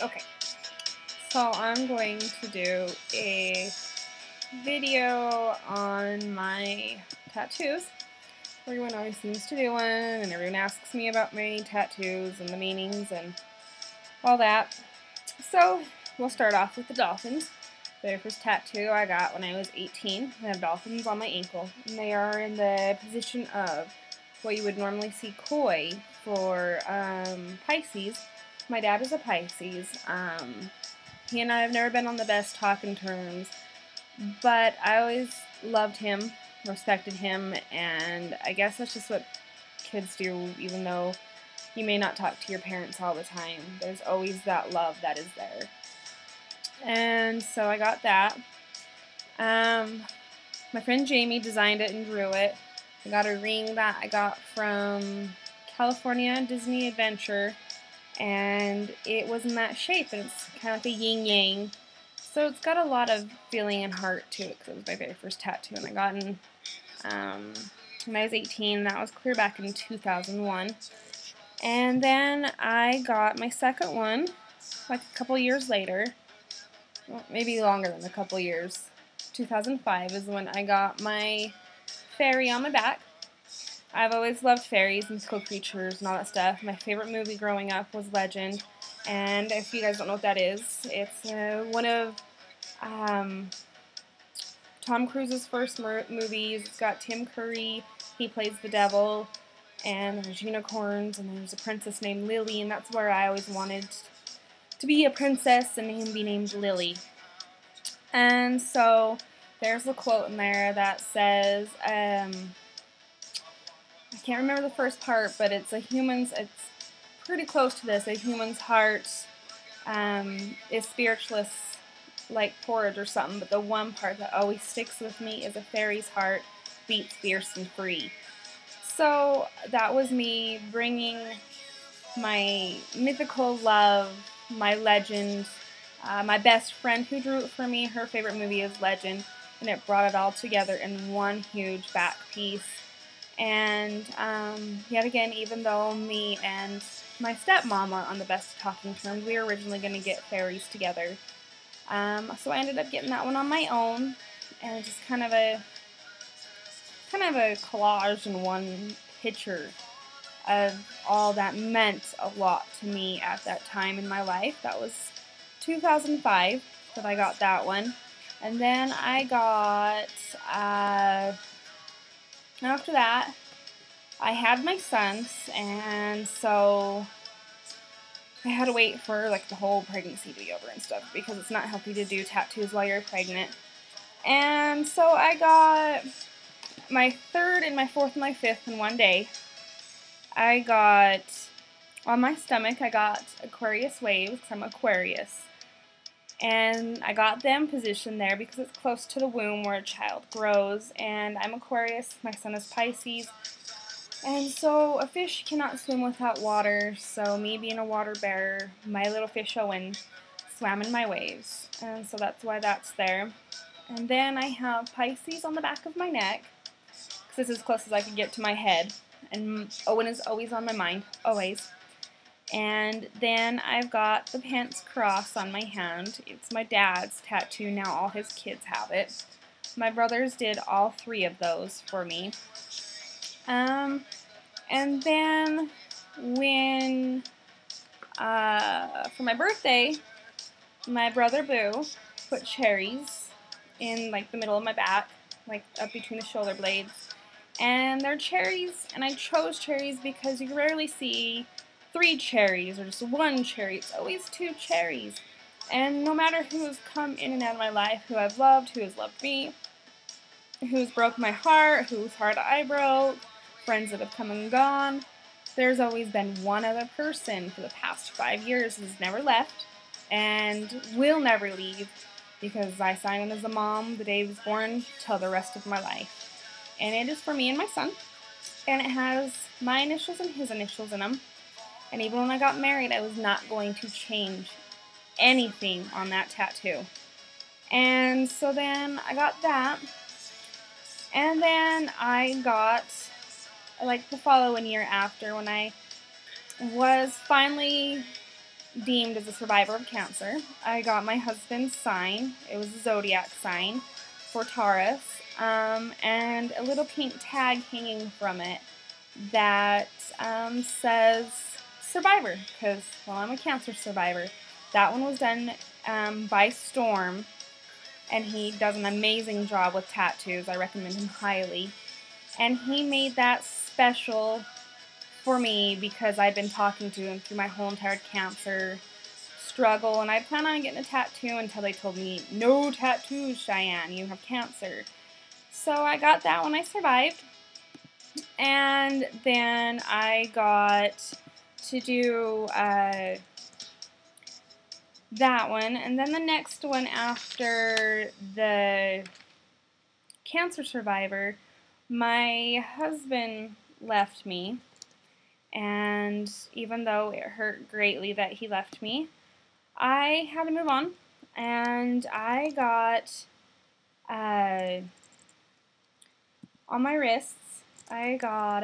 Okay, so I'm going to do a video on my tattoos. Everyone always seems to do one, and everyone asks me about my tattoos and the meanings and all that. So we'll start off with the dolphins. The very first tattoo I got when I was 18. I have dolphins on my ankle, and they are in the position of what you would normally see koi for Pisces. My dad is a Pisces. He and I have never been on the best talking terms, but I always loved him, respected him, and I guess that's just what kids do, even though you may not talk to your parents all the time. There's always that love that is there. And so I got that. My friend Jamie designed it and drew it. I got a ring that I got from California Disney Adventure, and it was in that shape, and it's kind of like a yin-yang. So it's got a lot of feeling and heart to it, because it was my very first tattoo, and I got in when I was 18. That was clear back in 2001. And then I got my second one like a couple years later. Well, maybe longer than a couple years. 2005 is when I got my fairy on my back. I've always loved fairies, mystical creatures, and all that stuff. My favorite movie growing up was Legend, and if you guys don't know what that is, it's one of Tom Cruise's first movies. It's got Tim Curry. He plays the devil, and there's unicorns, and there's a princess named Lily, and that's where I always wanted to be a princess and be named Lily. And so there's a quote in there that says, I can't remember the first part, but it's it's pretty close to this. A human's heart is spiritualist like porridge or something, but the one part that always sticks with me is a fairy's heart beats fierce and free. So that was me bringing my mythical love, my legend, my best friend who drew it for me, her favorite movie is Legend, and it brought it all together in one huge back piece. And yet again, even though me and my stepmom are on the best talking terms, we were originally going to get fairies together. So I ended up getting that one on my own, and it's just kind of a collage in one picture of all that meant a lot to me at that time in my life. That was 2005 that I got that one. And then I got, after that, I had my sons, and so I had to wait for like the whole pregnancy to be over and stuff, because it's not healthy to do tattoos while you're pregnant. And so I got my third and my fourth and my fifth in one day. I got, on my stomach, I got Aquarius waves, because I'm Aquarius. And I got them positioned there because it's close to the womb where a child grows. And I'm Aquarius, my son is Pisces. And so a fish cannot swim without water, so me being a water bearer, my little fish Owen swam in my waves. And so that's why that's there. And then I have Pisces on the back of my neck, because this is as close as I could get to my head. And Owen is always on my mind, always. And then I've got the Pence cross on my hand. It's my dad's tattoo. Now all his kids have it. My brothers did all three of those for me. And then when, for my birthday, my brother Boo put cherries in like the middle of my back, like up between the shoulder blades. And they're cherries, and I chose cherries because you rarely see 3 cherries or just 1 cherry. It's always 2 cherries. And no matter who's come in and out of my life, who I've loved, who has loved me, who's broke my heart, whose heart I broke, friends that have come and gone, there's always been one other person for the past 5 years who's never left and will never leave, because I signed him as a mom the day he was born till the rest of my life. And it is for me and my son, and it has my initials and his initials in them. And even when I got married, I was not going to change anything on that tattoo. And so then I got that, and then I got, like the following year after, when I was finally deemed as a survivor of cancer. I got my husband's sign. It was a zodiac sign for Taurus, and a little pink tag hanging from it that says survivor, because, well, I'm a cancer survivor. That one was done by Storm, and he does an amazing job with tattoos. I recommend him highly. And he made that special for me because I've been talking to him through my whole entire cancer struggle, and I planned on getting a tattoo until they told me, no tattoos, Cheyenne, you have cancer. So I got that when I survived, and then I got to do that one, and then the next one after the cancer survivor, my husband left me, and even though it hurt greatly that he left me, I had to move on, and I got, on my wrists, I got,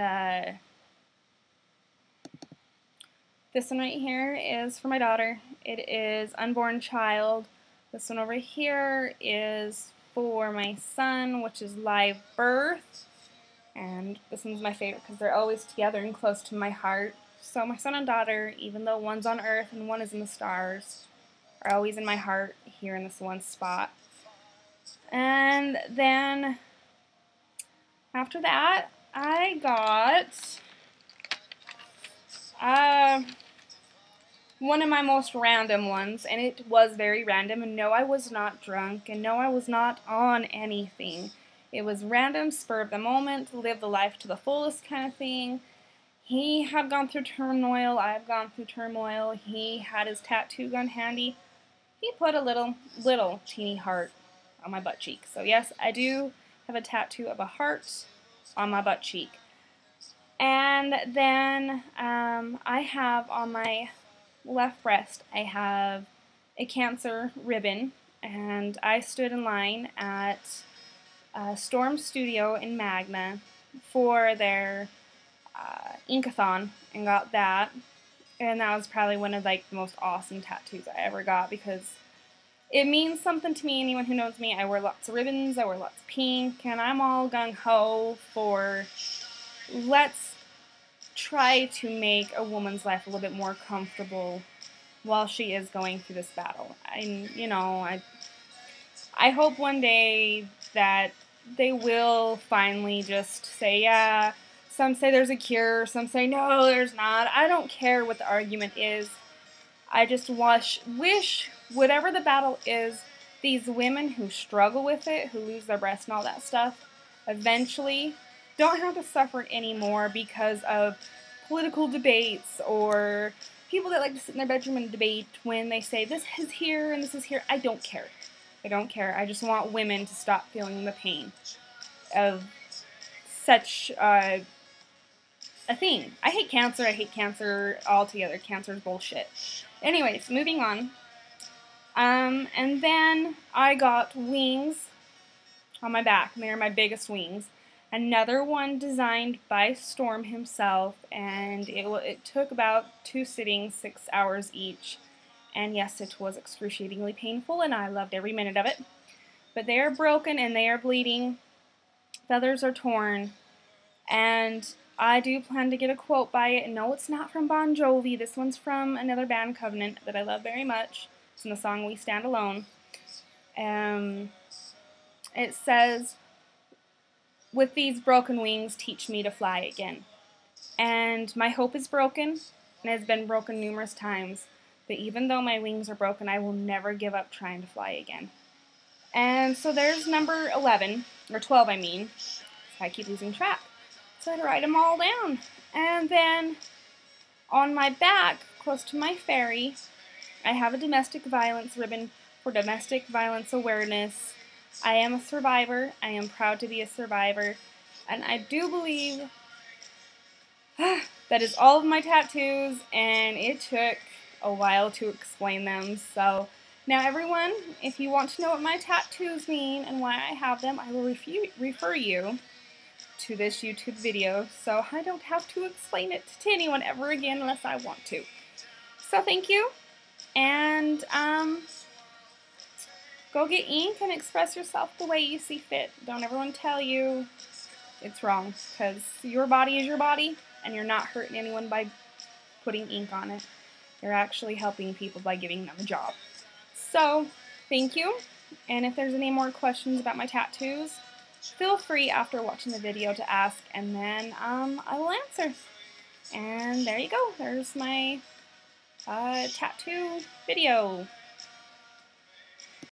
this one right here is for my daughter. It is unborn child. This one over here is for my son, which is live birth. And this one's my favorite because they're always together and close to my heart. So my son and daughter, even though one's on earth and one is in the stars, are always in my heart here in this one spot. And then after that, I got one of my most random ones, and it was very random, and no, I was not drunk, and no, I was not on anything. It was random, spur of the moment, live the life to the fullest kind of thing. He had gone through turmoil, I've gone through turmoil, he had his tattoo gun handy. He put a little teeny heart on my butt cheek. So yes, I do have a tattoo of a heart on my butt cheek. And then I have on my left breast, I have a cancer ribbon, and I stood in line at Storm Studio in Magna for their Inkathon and got that, and that was probably one of like the most awesome tattoos I ever got because it means something to me. Anyone who knows me, I wear lots of ribbons, I wear lots of pink, and I'm all gung-ho for let's try to make a woman's life a little bit more comfortable while she is going through this battle. I hope one day that they will finally just say, yeah, some say there's a cure, some say no, there's not. I don't care what the argument is. I just wish, whatever the battle is, these women who struggle with it, who lose their breasts and all that stuff, eventually don't have to suffer anymore because of political debates or people that like to sit in their bedroom and debate when they say this is here and this is here. I don't care. I don't care. I just want women to stop feeling the pain of such a thing. I hate cancer. I hate cancer altogether. Cancer is bullshit. Anyways, moving on. And then I got wings on my back, and they're my biggest wings. Another one designed by Storm himself, and it took about 2 sittings, 6 hours each. And yes, it was excruciatingly painful, and I loved every minute of it. But they are broken, and they are bleeding. Feathers are torn. And I do plan to get a quote by it. And no, it's not from Bon Jovi. This one's from another band, Covenant, that I love very much. It's in the song We Stand Alone. It says, with these broken wings, teach me to fly again. And my hope is broken, and has been broken numerous times. But even though my wings are broken, I will never give up trying to fly again. And so there's number 11, or 12 I mean. I keep losing track. So I'd write them all down. And then on my back, close to my fairy, I have a domestic violence ribbon for domestic violence awareness. I am a survivor. I am proud to be a survivor. And I do believe that is all of my tattoos, and it took a while to explain them. So now everyone, if you want to know what my tattoos mean and why I have them, I will refer you to this YouTube video so I don't have to explain it to anyone ever again unless I want to. So thank you. And go get ink and express yourself the way you see fit. Don't everyone tell you it's wrong, because your body is your body, and you're not hurting anyone by putting ink on it. You're actually helping people by giving them a job. So, thank you. And if there's any more questions about my tattoos, feel free after watching the video to ask, and then I will answer. And there you go. There's my tattoo video.